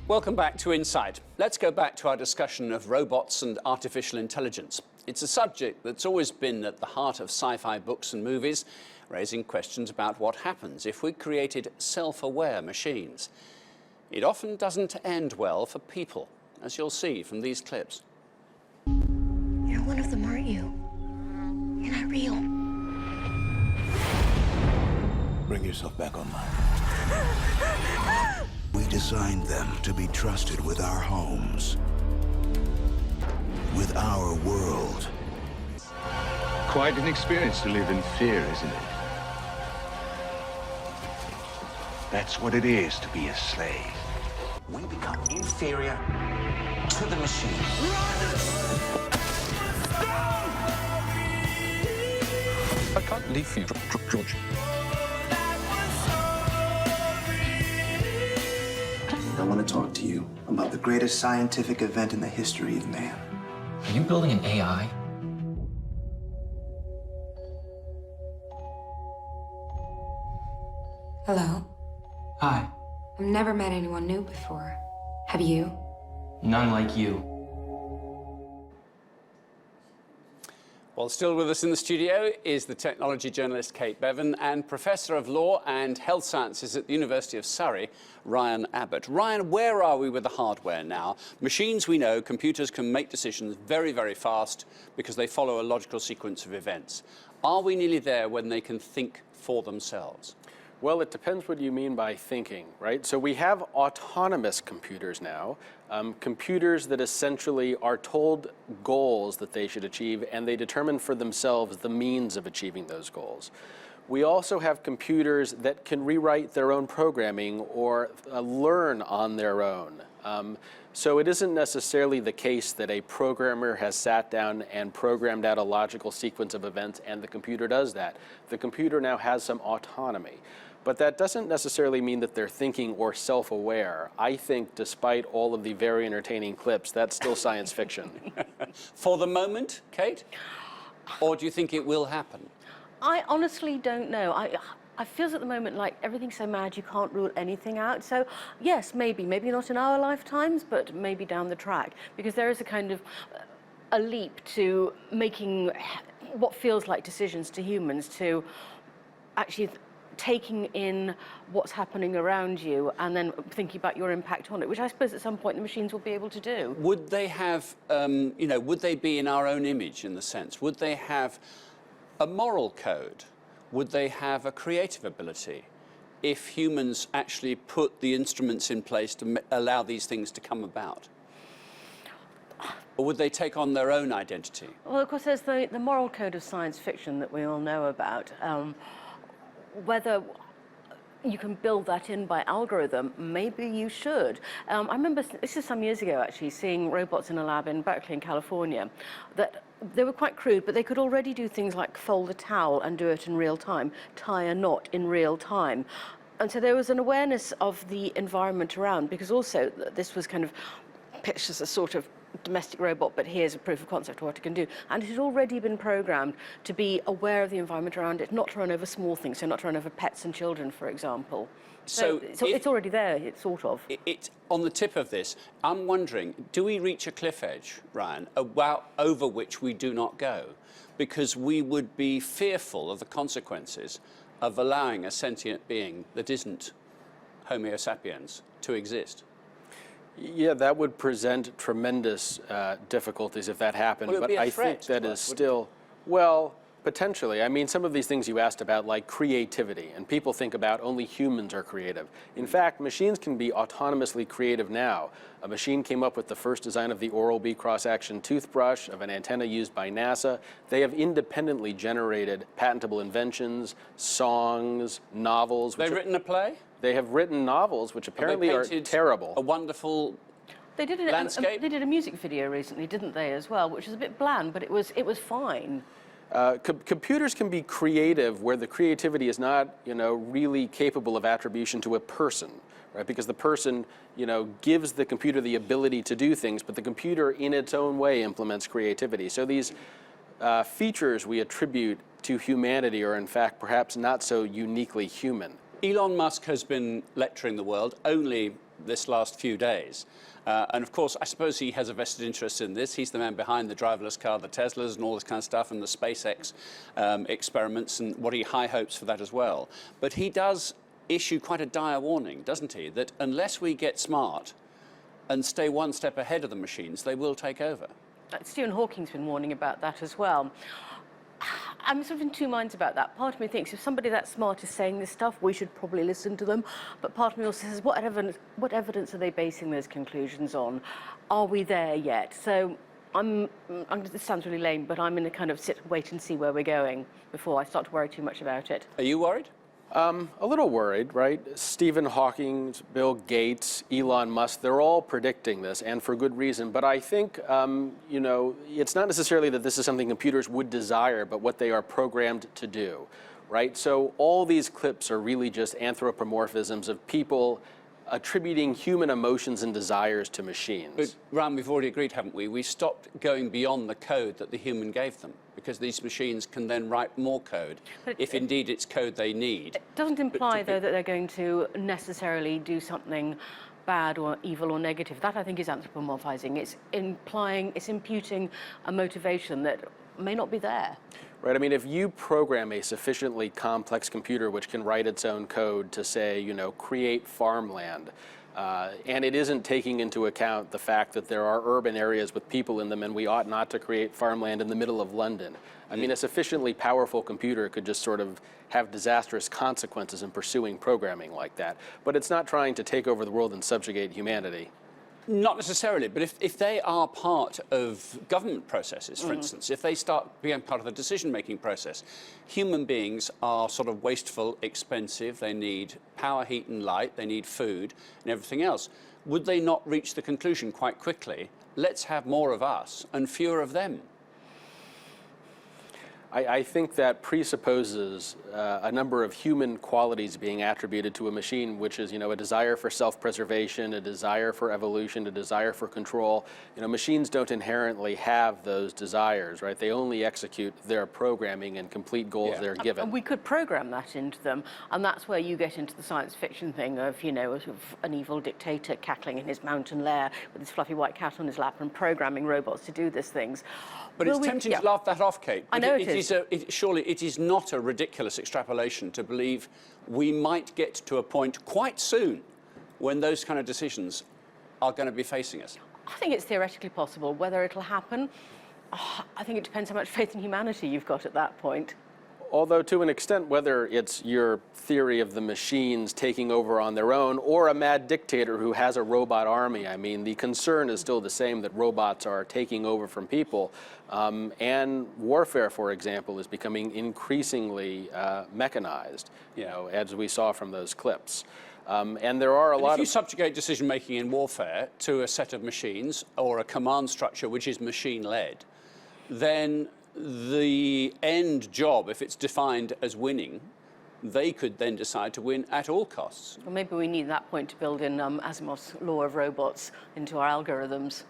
Welcome back to Insight. Let's go back to our discussion of robots and artificial intelligence. It's a subject that's always been at the heart of sci-fi books and movies, raising questions about what happens if we created self-aware machines. It often doesn't end well for people, as you'll see from these clips. You're one of them, aren't you? You're not real. Bring yourself back online. We designed them to be trusted with our homes, with our world. Quite an experience to live in fear, isn't it? That's what it is to be a slave. We become inferior to the machine. I can't leave you, George. I want to talk to you about the greatest scientific event in the history of man. Are you building an AI? Hello. Hi. I've never met anyone new before. Have you? None like you. Well, still with us in the studio is the technology journalist Kate Bevan and Professor of Law and Health Sciences at the University of Surrey, Ryan Abbott. Ryan, where are we with the hardware now? Machines, we know, computers can make decisions very, very fast because they follow a logical sequence of events. Are we nearly there when they can think for themselves? Well, it depends what you mean by thinking, right? So we have autonomous computers now, computers that essentially are told goals that they should achieve, and they determine for themselves the means of achieving those goals. We also have computers that can rewrite their own programming or learn on their own. So it isn't necessarily the case that a programmer has sat down and programmed out a logical sequence of events and the computer does that. The computer now has some autonomy. But that doesn't necessarily mean that they're thinking or self-aware. I think despite all of the very entertaining clips, that's still science fiction. For the moment, Kate? Or do you think it will happen? I honestly don't know. I feel at the moment like everything's so mad you can't rule anything out. So yes, maybe not in our lifetimes, but maybe down the track, because there is a kind of a leap to making what feels like decisions to humans, to actually taking in what's happening around you and then thinking about your impact on it, which I suppose at some point the machines will be able to do. Would they have, would they be in our own image in the sense? Would they have a moral code? Would they have a creative ability if humans actually put the instruments in place to allow these things to come about? Or would they take on their own identity? Well, of course, there's the moral code of science fiction that we all know about. Whether you can build that in by algorithm, maybe you should. I remember, this is some years ago actually, seeing robots in a lab in Berkeley in California that they were quite crude, but they could already do things like fold a towel and do it in real time, tie a knot in real time. And so there was an awareness of the environment around, because also this was kind of pitched as a sort of domestic robot, but here's a proof of concept of what it can do. And it had already been programmed to be aware of the environment around it, not to run over small things, so not to run over pets and children, for example. So it's already there, it's sort of. It's on the tip of this. I'm wondering, do we reach a cliff edge, Ryan, over which we do not go? Because we would be fearful of the consequences of allowing a sentient being that isn't Homo sapiens to exist. Yeah, that would present tremendous difficulties if that happened. Well, but I think that is still, well, potentially. I mean, some of these things you asked about, like creativity, and people think about only humans are creative. In fact, machines can be autonomously creative now. A machine came up with the first design of the Oral-B cross-action toothbrush, of an antenna used by NASA. They have independently generated patentable inventions, songs, novels. They've written a play? They have written novels, which apparently are terrible. A wonderful they did landscape. They did a music video recently, didn't they, as well, which was a bit bland, but it was fine. Computers can be creative where the creativity is not, really capable of attribution to a person, right? Because the person, gives the computer the ability to do things, but the computer in its own way implements creativity. So these features we attribute to humanity are in fact perhaps not so uniquely human. Elon Musk has been lecturing the world only this last few days. And of course, I suppose he has a vested interest in this. He's the man behind the driverless car, the Teslas and all this kind of stuff, and the SpaceX experiments, and what he high hopes for that as well. But he does issue quite a dire warning, doesn't he, that unless we get smart and stay one step ahead of the machines, they will take over. Stephen Hawking's been warning about that as well. I'm sort of in two minds about that. Part of me thinks if somebody that smart is saying this stuff, we should probably listen to them. But part of me also says, what evidence are they basing those conclusions on? Are we there yet? So this sounds really lame, but I'm in a kind of sit, wait and see where we're going before I start to worry too much about it. Are you worried? A little worried, right? Stephen Hawking, Bill Gates, Elon Musk, they're all predicting this, and for good reason. But I think, you know, it's not necessarily that this is something computers would desire, but what they are programmed to do, right? So all these clips are really just anthropomorphisms of people attributing human emotions and desires to machines. But, Ram, we've already agreed, haven't we? We stopped going beyond the code that the human gave them, because these machines can then write more code, if indeed it's code they need. It doesn't imply, though, that they're going to necessarily do something bad or evil or negative. That, I think, is anthropomorphizing. It's imputing a motivation that may not be there. Right, I mean, if you program a sufficiently complex computer which can write its own code to say, you know, create farmland, and it isn't taking into account the fact that there are urban areas with people in them and we ought not to create farmland in the middle of London. I mean, a sufficiently powerful computer could just sort of have disastrous consequences in pursuing programming like that. But it's not trying to take over the world and subjugate humanity. Not necessarily, but if they are part of government processes, for instance, if they start being part of the decision-making process, human beings are sort of wasteful, expensive, they need power, heat and light, they need food and everything else. Would they not reach the conclusion quite quickly, let's have more of us and fewer of them? I think that presupposes a number of human qualities being attributed to a machine, which is, you know, a desire for self-preservation, a desire for evolution, a desire for control. You know, machines don't inherently have those desires, right? They only execute their programming and complete goals they're given. And we could program that into them, and that's where you get into the science fiction thing of, you know, of an evil dictator cackling in his mountain lair with his fluffy white cat on his lap and programming robots to do these things. But it's tempting to laugh that off, Kate. I know it is. Surely it is not a ridiculous extrapolation to believe we might get to a point quite soon when those kind of decisions are going to be facing us. I think it's theoretically possible. Whether it'll happen, I think it depends how much faith in humanity you've got at that point. Although to an extent, whether it's your theory of the machines taking over on their own or a mad dictator who has a robot army, I mean, the concern is still the same, that robots are taking over from people. And warfare, for example, is becoming increasingly mechanized, you know, as we saw from those clips. And there are a lot of... If you subjugate decision-making in warfare to a set of machines or a command structure which is machine-led, then the end job, if it's defined as winning, they could then decide to win at all costs. Well, maybe we need that point to build in Asimov's law of robots into our algorithms.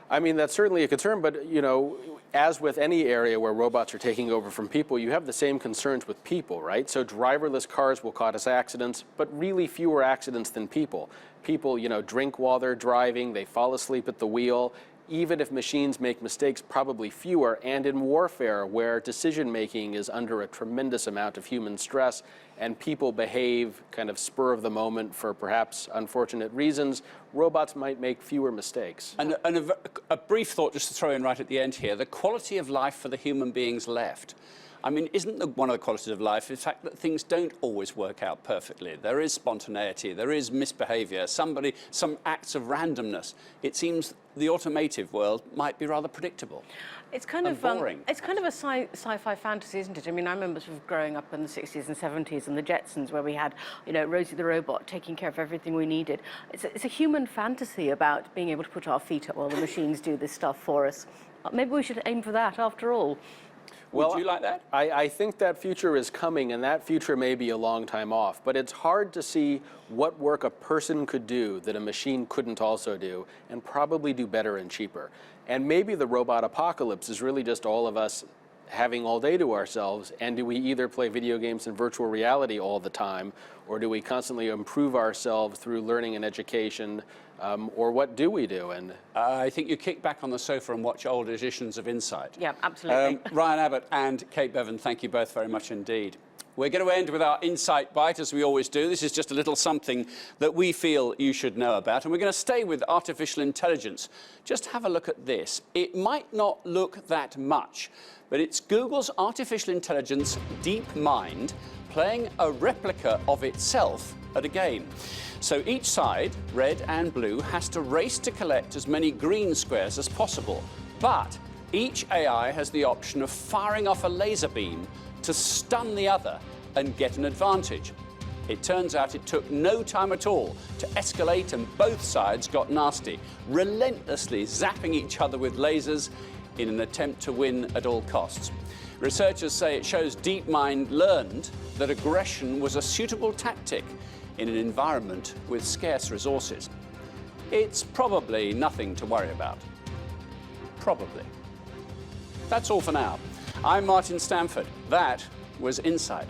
I mean, that's certainly a concern, but, you know, as with any area where robots are taking over from people, you have the same concerns with people, right? So driverless cars will cause accidents, but really fewer accidents than people. People, you know, drink while they're driving, they fall asleep at the wheel. Even if machines make mistakes, probably fewer. And in warfare, where decision-making is under a tremendous amount of human stress and people behave kind of spur of the moment for perhaps unfortunate reasons, robots might make fewer mistakes. And a brief thought just to throw in right at the end here, the quality of life for the human beings left. I mean, isn't one of the qualities of life the fact that things don't always work out perfectly? There is spontaneity, there is misbehavior, some acts of randomness. It seems the automotive world might be rather predictable. It's kind of boring. It's kind of a sci-fi fantasy, isn't it? I mean, I remember sort of growing up in the 60s and 70s and the Jetsons, where we had, you know, Rosie the robot taking care of everything we needed. It's a human fantasy about being able to put our feet up while the machines do this stuff for us. Maybe we should aim for that after all. Would you like that? I think that future is coming, and that future may be a long time off. But it's hard to see what work a person could do that a machine couldn't also do, and probably do better and cheaper. And maybe the robot apocalypse is really just all of us having all day to ourselves, and do we either play video games in virtual reality all the time, or do we constantly improve ourselves through learning and education, or what do we do? And I think you kick back on the sofa and watch old editions of Insight. Yeah, absolutely. Ryan Abbott and Kate Bevan, thank you both very much indeed. We're going to end with our Insight Bite, as we always do. This is just a little something that we feel you should know about. And we're going to stay with artificial intelligence. Just have a look at this. It might not look that much, but it's Google's artificial intelligence DeepMind playing a replica of itself at a game. So each side, red and blue, has to race to collect as many green squares as possible. But each AI has the option of firing off a laser beam to stun the other and get an advantage. It turns out it took no time at all to escalate, and both sides got nasty, relentlessly zapping each other with lasers in an attempt to win at all costs. Researchers say it shows DeepMind learned that aggression was a suitable tactic in an environment with scarce resources. It's probably nothing to worry about. Probably. That's all for now. I'm Martin Stanford. That was Insight.